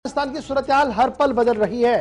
पाकिस्तान की सूरत हाल हर पल बदल रही है।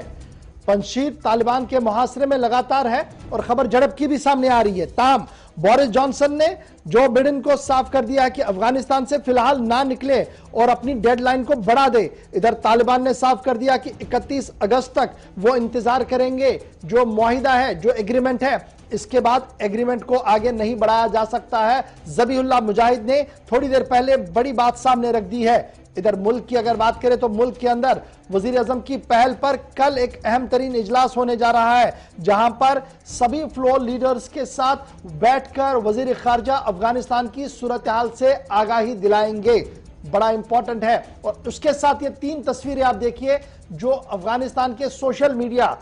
पंजशीर तालिबान के मुहासरे में लगातार है और खबर झड़प की भी सामने आ रही है। ताहम बोरिस जॉनसन ने जो बिडेन को साफ कर दिया है कि अफगानिस्तान से फिलहाल ना निकले और अपनी डेडलाइन को बढ़ा दे। इधर तालिबान ने साफ कर दिया कि 31 अगस्त तक वो इंतजार करेंगे। जो मुआहिदा है, जो एग्रीमेंट है, इसके बाद एग्रीमेंट को आगे नहीं बढ़ाया जा सकता है। ज़बीहुल्लाह मुजाहिद ने थोड़ी देर पहले बड़ी बात सामने रख दी है। इधर मुल्क की अगर बात करें तो मुल्क के अंदर वजीर आजम की पहल पर कल एक अहम तरीन इजलास होने जा रहा है, जहां पर सभी फ्लोर लीडर्स के साथ बैठकर वजीर खारजा अफगानिस्तान की सूरत हाल से आगाही दिलाएंगे। बड़ा इंपॉर्टेंट है। और उसके साथ ये 3 तस्वीरें आप देखिए जो अफगानिस्तान के सोशल मीडिया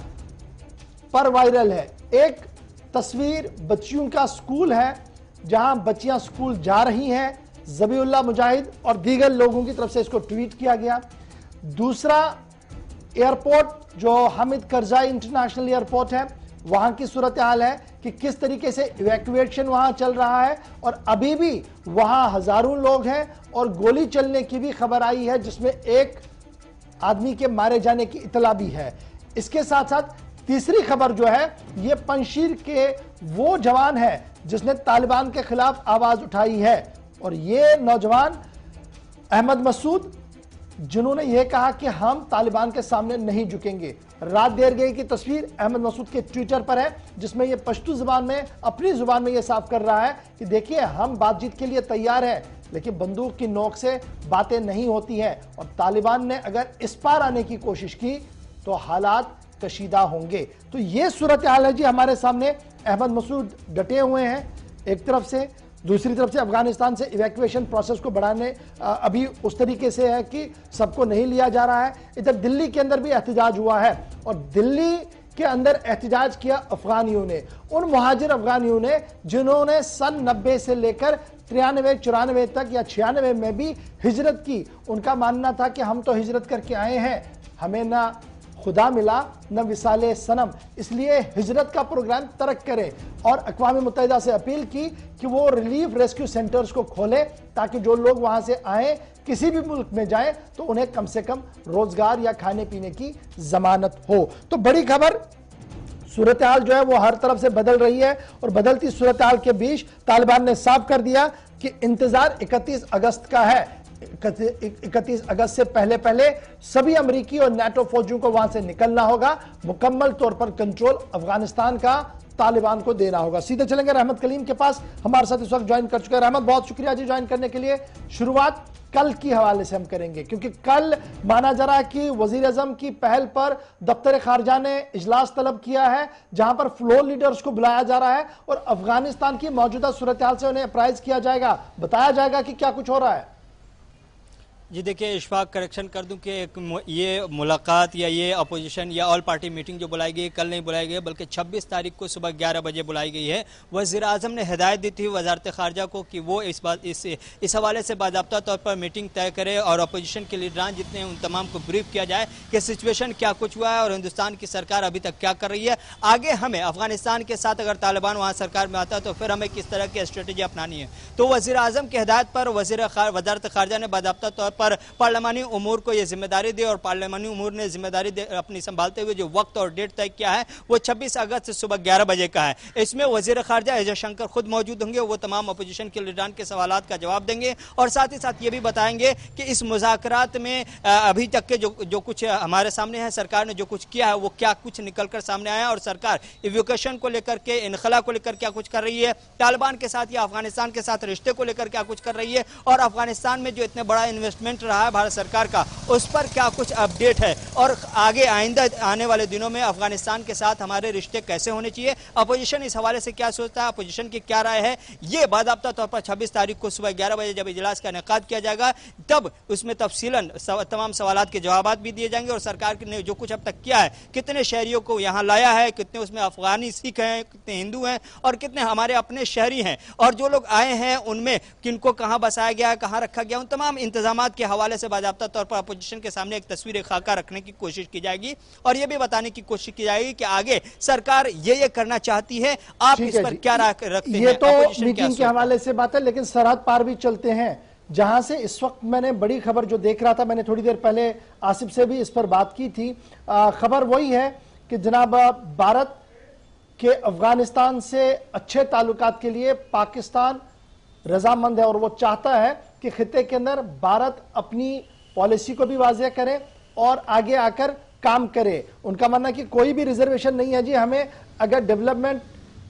पर वायरल है। एक तस्वीर बच्चियों का स्कूल है, जहां बच्चियां स्कूल जा रही हैं। ज़बीहुल्लाह मुजाहिद और दीगर लोगों की तरफ से इसको ट्वीट किया गया। दूसरा एयरपोर्ट जो हामिद करजाई इंटरनेशनल एयरपोर्ट है, वहां की सूरत हाल है कि किस तरीके से इवैक्यूएशन वहां चल रहा है और अभी भी वहां हजारों लोग हैं और गोली चलने की भी खबर आई है, जिसमें एक आदमी के मारे जाने की इतला भी है। इसके साथ साथ तीसरी खबर जो है, ये पंजशीर के वो जवान है जिसने तालिबान के खिलाफ आवाज उठाई है और ये नौजवान अहमद मसूद, जिन्होंने यह कहा कि हम तालिबान के सामने नहीं झुकेंगे। रात देर गई की तस्वीर अहमद मसूद के ट्विटर पर है, जिसमें यह पश्तो जुबान में, अपनी जुबान में यह साफ कर रहा है कि देखिए, हम बातचीत के लिए तैयार हैं, लेकिन बंदूक की नोक से बातें नहीं होती हैं और तालिबान ने अगर इस पार आने की कोशिश की तो हालात कशीदा होंगे। तो यह सूरत हाल है जी हमारे सामने। अहमद मसूद डटे हुए हैं एक तरफ से, दूसरी तरफ से अफगानिस्तान से इवैक्यूएशन प्रोसेस को बढ़ाने अभी उस तरीके से है कि सबको नहीं लिया जा रहा है। इधर दिल्ली के अंदर भी एहतजाज हुआ है और दिल्ली के अंदर एहतजाज किया अफगानियों ने, उन मुहाजिर अफगानियों ने जिन्होंने सन 90 से लेकर 93, 94 तक या 96 में भी हिजरत की। उनका मानना था कि हम तो हिजरत करके आए हैं, हमें ना खुदा मिला न विसाले सनम, इसलिए हिजरत का प्रोग्राम तर्क करें और अक़वाम मुत्तहिदा से अपील की कि वो रिलीफ रेस्क्यू सेंटर्स को खोलें ताकि जो लोग वहां से आए, किसी भी मुल्क में जाएं, तो उन्हें कम से कम रोजगार या खाने पीने की जमानत हो। तो बड़ी खबर, सूरत हाल जो है वो हर तरफ से बदल रही है और बदलती सूरत हाल के बीच तालिबान ने साफ कर दिया कि इंतजार 31 अगस्त का है। 31 अगस्त से पहले पहले सभी अमेरिकी और नाटो फौजियों को वहां से निकलना होगा। मुकम्मल तौर पर कंट्रोल अफगानिस्तान का तालिबान को देना होगा। सीधे चलेंगे रहमत कलीम के पास, हमारे साथ इस वक्त ज्वाइन कर चुके हैं। रहमत, बहुत शुक्रिया जी ज्वाइन करने के लिए। शुरुआत कल की हवाले से हम करेंगे, क्योंकि कल माना जा रहा है कि वजीर आजम की पहल पर दफ्तर खारजा ने इजलास तलब किया है, जहां पर फ्लोर लीडर्स को बुलाया जा रहा है और अफगानिस्तान की मौजूदा सूरत हाल से उन्हें अप्राइज किया जाएगा, बताया जाएगा कि क्या कुछ हो रहा है। जी देखिए, इशफाक करेक्शन कर दूं कि ये मुलाकात या ये अपोजिशन या ऑल पार्टी मीटिंग जो बुलाई गई कल नहीं बुलाई गई, बल्कि 26 तारीख को सुबह 11 बजे बुलाई गई है। वज़ीर आज़म ने हिदायत दी थी वजारत खारजा को कि वो इस हवाले से बाज़ाब्ता तौर पर मीटिंग तय करे और अपोजिशन के लीडरान जितने हैं उन तमाम को ब्रीफ किया जाए कि सिचुएशन क्या कुछ हुआ है और हिंदुस्तान की सरकार अभी तक क्या कर रही है। आगे हमें अफगानिस्तान के साथ अगर तालिबान वहाँ सरकार में आता है तो फिर हमें किस तरह की स्ट्रेटेजी अपनानी है। तो वज़ीर आज़म की हिदायत पर वजारत खारजा ने बाज़ाब्ता तौर पर पार्लिमानी उमूर को यह जिम्मेदारी दी और पार्लिमानी उमूर ने जिम्मेदारी अपनी संभालते हुए जो वक्त और डेट तय किया है वो 26 अगस्त सुबह 11 बजे का है। इसमें वजीर खारजा एजाज शंकर खुद मौजूद होंगे, वो तमाम अपोजिशन के लीडरान के सवालात का जवाब देंगे और साथ ही साथ ये भी बताएंगे कि इस मुज़ाकरात में अभी तक के जो कुछ हमारे सामने है, सरकार ने जो कुछ किया है वो क्या कुछ निकल कर सामने आया और सरकार इवैक्यूएशन को लेकर के, इनखला को लेकर क्या कुछ कर रही है, तालिबान के साथ या अफगानिस्तान के साथ रिश्ते को लेकर क्या कुछ कर रही है और अफगानिस्तान में जो इतने बड़ा इन्वेस्टमेंट रहा भारत सरकार का, उस पर क्या कुछ अपडेट है और आगे आइंदा आने वाले दिनों में अफगानिस्तान के साथ हमारे रिश्ते कैसे होने चाहिए, अपोजिशन इस हवाले से क्या सोचता है, अपोजिशन की क्या राय है, ये बाकायदा तौर पर 26 तारीख को सुबह 11 बजे जब इजलास का इनेकाद किया जाएगा, तब उसमें तफसीलन तमाम सवालात के जवाब भी दिए जाएंगे और सरकार ने जो कुछ अब तक किया है, कितने शहरियों को यहाँ लाया है, कितने उसमें अफगानी सिख हैं, कितने हिंदू हैं और कितने हमारे अपने शहरी हैं और जो लोग आए हैं उनमें किनको कहाँ बसाया गया है, कहाँ रखा गया, उन तमाम इंतजामात के हवाले से बाकायदा तौर पर अपोजिशन के सामने एक तस्वीर खाका रखने की कोशिश की जाएगी और यह भी बताने की कोशिश की जाएगी कि आगे सरकार ये करना चाहती है, आप इस पर क्या रखते हैं। ये तो मीटिंग के हवाले से बात है, लेकिन सरहद पार भी चलते हैं जहां से इस वक्त मैंने बड़ी खबर जो देख रहा था, मैंने थोड़ी देर पहले आसिफ से भी इस पर बात की थी। खबर वही है कि जनाब भारत के अफगानिस्तान से अच्छे ताल्लुकात के लिए पाकिस्तान रजामंद है और वो चाहता है कि खित्ते के अंदर भारत अपनी पॉलिसी को भी वाज़ेह करे और आगे आकर काम करे। उनका मानना है कि कोई भी रिजर्वेशन नहीं है जी, हमें अगर डेवलपमेंट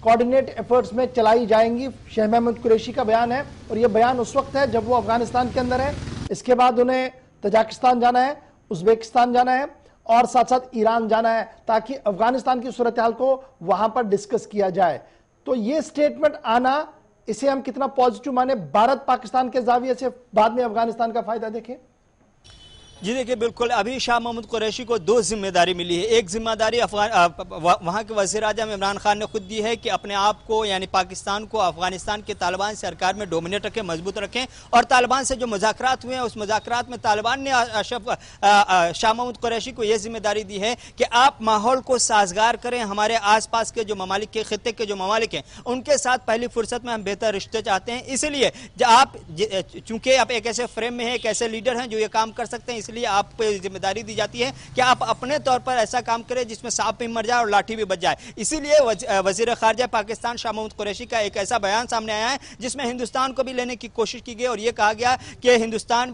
कोऑर्डिनेट एफर्ट्स में चलाई जाएंगी। शाह महमूद कुरैशी का बयान है और यह बयान उस वक्त है जब वो अफगानिस्तान के अंदर है। इसके बाद उन्हें तजाकिस्तान जाना है, उज्बेकिस्तान जाना है और साथ साथ ईरान जाना है, ताकि अफगानिस्तान की सूरत हाल को वहां पर डिस्कस किया जाए। तो ये स्टेटमेंट आना, इसे हम कितना पॉजिटिव माने, भारत पाकिस्तान के जाविये से बाद में अफगानिस्तान का फायदा देखें। जी देखिए, बिल्कुल अभी शाह महमूद कुरैशी को दो जिम्मेदारी मिली है। एक जिम्मेदारी वहां के वज़ीर आज़म इमरान खान ने खुद दी है कि अपने आप को यानी पाकिस्तान को अफगानिस्तान के तालिबान सरकार में डोमिनेट रखें, मजबूत रखें। और तालिबान से जो मुज़ाकरात हुए हैं उस मुज़ाकरात में तालिबान ने शाह महमूद कुरैशी को यह जिम्मेदारी दी है कि आप माहौल को साजगार करें। हमारे आस पास के जो ममालिक के खित्ते के जो ममालिक हैं उनके साथ पहली फुर्सत में हम बेहतर रिश्ते चाहते हैं। इसलिए आप चूंकि आप एक ऐसे फ्रेम में हैं, एक ऐसे लीडर हैं जो ये काम कर सकते हैं, इसलिए आप पे जिम्मेदारी दी जाती है कि आप अपने तौर पर ऐसा काम करें जिसमें सांप भी मर जाए और लाठी भी बच जाए। इसीलिए वजीर खारजा पाकिस्तान शाह महमूद कुरैशी का एक ऐसा बयान सामने आया है जिसमें हिंदुस्तान को भी लेने की कोशिश की गई और यह कहा गया कि हिंदुस्तान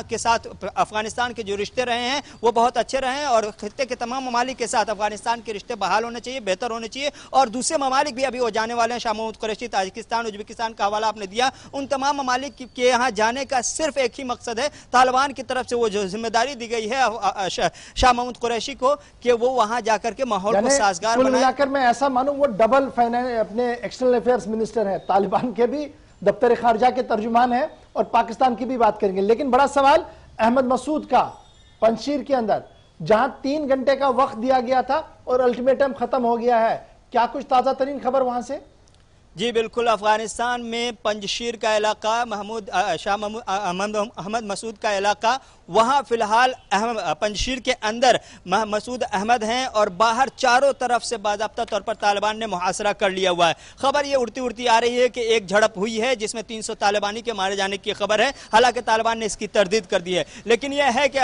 के साथ अफगानिस्तान के जो रिश्ते रहे हैं वो बहुत अच्छे रहे हैं और खित्ते के तमाम ममालिक के साथ अफगानिस्तान के रिश्ते बहाल होने चाहिए, बेहतर होने चाहिए। और दूसरे ममालिक भी अभी वो जाने वाले हैं। शाह महमूद कुरैशी ताजिकिस्तान, उज्बेकिस्तान का हवाला आपने दिया। उन तमाम ममालिक के यहाँ जाने का सिर्फ एक ही मकसद है, तालिबान की तरफ से वो जो जिम्मेदारी दी गई है शाह महमूद कुरैशी को कि वो वहां जाकर के माहौल को साजगार बनाए। कुल मिलाकर मैं ऐसा मानूं वो डबल अपने एक्सटर्नल अफेयर्स मिनिस्टर हैं, तालिबान के भी दफ्तर खारजा के तर्जुमान हैं और पाकिस्तान की भी बात करेंगे। लेकिन बड़ा सवाल अहमद मसूद का पंजशीर के अंदर, जहां 3 घंटे का वक्त दिया गया था और अल्टीमेटम खत्म हो गया है, क्या कुछ ताजा तरीन खबर वहां से? जी बिल्कुल, अफगानिस्तान में पंजशीर का इलाका, अहमद मसूद का इलाका, वहाँ फिलहाल पंजशीर के अंदर मसूद अहमद हैं और बाहर चारों तरफ से बाज़ाब्ता तौर पर तालिबान ने मुहासरा कर लिया हुआ है। खबर ये उड़ती उड़ती आ रही है कि एक झड़प हुई है जिसमें 300 तालिबानी के मारे जाने की खबर है। हालांकि तालिबान ने इसकी तरदीद कर दी है, लेकिन यह है कि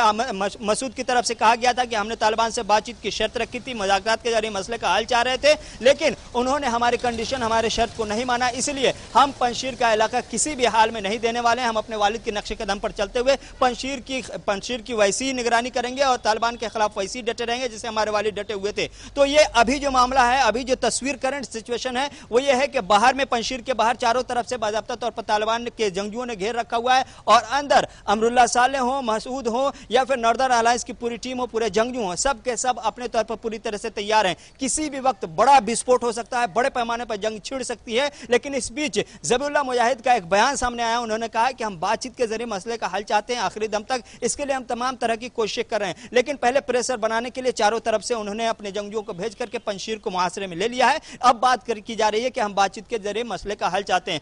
मसूद की तरफ से कहा गया था कि हमने तालिबान से बातचीत की शर्त रखी थी, मुज़ाकरात के जरिए मसले का हल चाह रहे थे, लेकिन उन्होंने हमारी कंडीशन, हमारे शर्त को नहीं माना। इसलिए हम पंजशीर का इलाका किसी भी हाल में नहीं देने वाले हैं। हम अपने वालिद के नक्शे कदम पर चलते हुए पंजशीर की वैसी ही निगरानी करेंगे और तालिबान के खिलाफ वैसी डटे रहेंगे जैसे हमारे वालिद डटे हुए थे। तो ये अभी जो मामला है, अभी जो तस्वीर, करंट सिचुएशन है वो ये है कि बाहर में, पंजशीर के बाहर चारों तरफ से बाज़ाब्ता तौर पर तालिबान के जंगजुओं ने घेर रखा हुआ है और अंदर अमरुल्लाह सालेह हो, मसूद हो या फिर नॉर्दर्न अलायंस की पूरी टीम हो, पूरे जंगजू हो, सब के सब अपने तौर पर पूरी तरह से तैयार हैं। किसी भी वक्त बड़ा विस्फोट हो सकता है, बड़े पैमाने पर जंग छिड़ सकती है। लेकिन इस बीच ज़बीहुल्लाह मुजाहिद का एक बयान सामने आया। उन्होंने कहा कि हम बातचीत के जरिए मसले का हल चाहते हैं आखिरी दम तक, इसके लिए हम तमाम तरह की कोशिश कर रहे हैं। लेकिन पहले प्रेशर बनाने के लिए चारों तरफ से उन्होंने अपने जंगजुओं को भेज करके पंजशीर को मुहासरे में ले लिया है। अब बात की जा रही है कि हम बातचीत के जरिए मसले का हल चाहते हैं।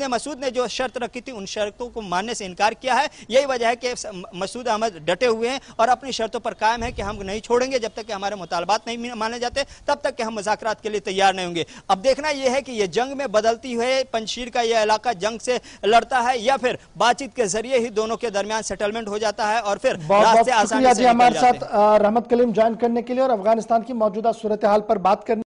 मसूद ने जो शर्त रखी थी उन शर्तों को मानने से इनकार किया है। यही वजह है कि मसूद अहमद डटे हुए हैं और अपनी शर्तों पर कायम है कि हम नहीं छोड़ेंगे जब तक कि हमारे मुतालबात नहीं माने जाते, तब तक कि हम मुज़ाकरात के लिए तैयार नहीं होंगे। अब देखना यह है कि यह जंग में बदलती हुए पंजशीर का यह इलाका जंग से लड़ता है या फिर बातचीत के जरिए ही दोनों के दरमियान सेटलमेंट हो जाता है और फिर रास्ते आसानी से निकल जाते हैं। हमारे साथ रहमत कलीम ज्वाइन करने के लिए और अफगानिस्तान की मौजूदा सूरत हाल पर बात करने